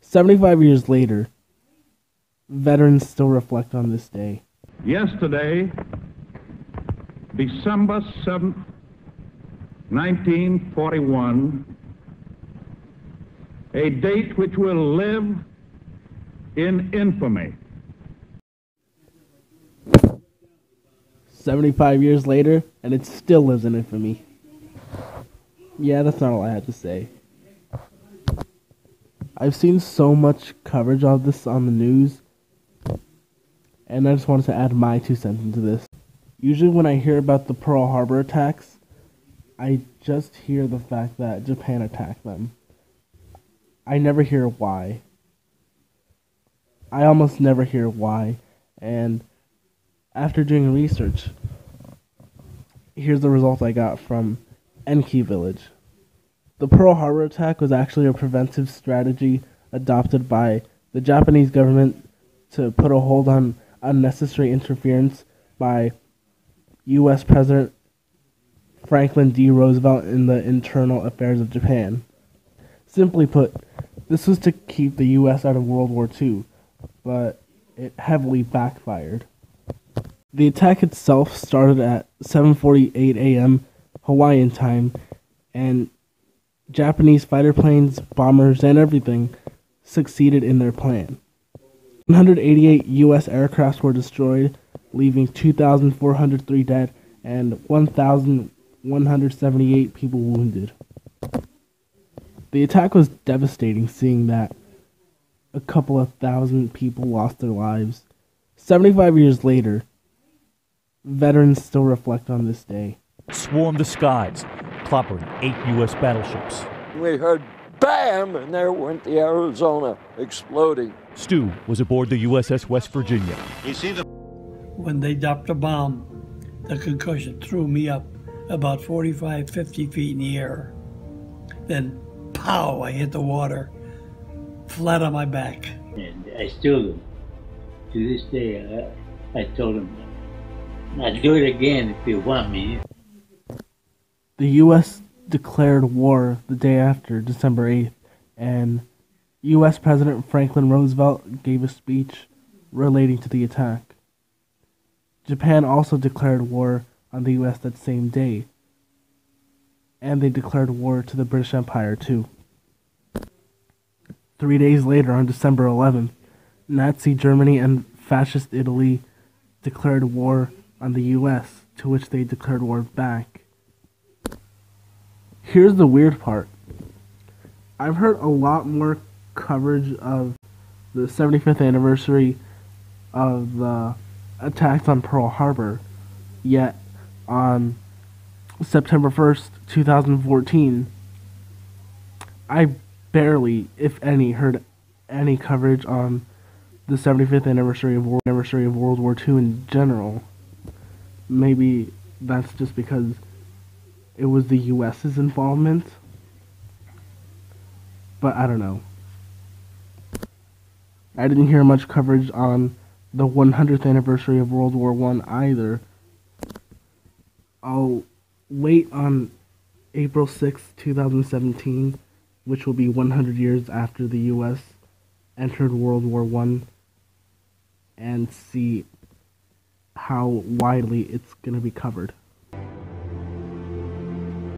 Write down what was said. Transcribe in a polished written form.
75 years later, veterans still reflect on this day. Yesterday, December 7th, 1941, a date which will live in infamy. 75 years later, and it still lives in infamy. Yeah, that's not all I had to say. I've seen so much coverage of this on the news, and I just wanted to add my 2 cents into this. Usually when I hear about the Pearl Harbor attacks, I just hear the fact that Japan attacked them. I never hear why. I almost never hear why, and after doing research, here's the result I got from Enki Village. The Pearl Harbor attack was actually a preventive strategy adopted by the Japanese government to put a hold on unnecessary interference by U.S. President Franklin D. Roosevelt in the internal affairs of Japan. Simply put, this was to keep the U.S. out of World War II, but it heavily backfired. The attack itself started at 7:48 a.m. Hawaiian time, and Japanese fighter planes, bombers, and everything succeeded in their plan. 188 U.S. aircraft were destroyed, leaving 2,403 dead and 1,178 people wounded. The attack was devastating, seeing that a couple of thousand people lost their lives. 75 years later, veterans still reflect on this day. Swarmed the skies, clobbering 8 U.S. battleships. We heard BAM! And there went the Arizona exploding. Stu was aboard the USS West Virginia. When they dropped a bomb, the concussion threw me up about 45, 50 feet in the air. Then, pow, I hit the water, flat on my back. And I still, to this day, I told him, I'll do it again if you want me. The U.S. declared war the day after, December 8th, and U.S. President Franklin Roosevelt gave a speech relating to the attack. Japan also declared war on the U.S. that same day, and they declared war to the British Empire too. 3 days later, on December 11th, Nazi Germany and Fascist Italy declared war on the U.S., to which they declared war back. Here's the weird part. I've heard a lot more coverage of the 75th anniversary of the attacks on Pearl Harbor, yet on September 1st, 2014, I barely, if any, heard any coverage on the 75th anniversary of World War II in general. Maybe that's just because it was the U.S.'s involvement, but I don't know. I didn't hear much coverage on the 100th anniversary of World War I either. I'll wait on April 6, 2017, which will be 100 years after the U.S. entered World War I, and see how widely it's going to be covered.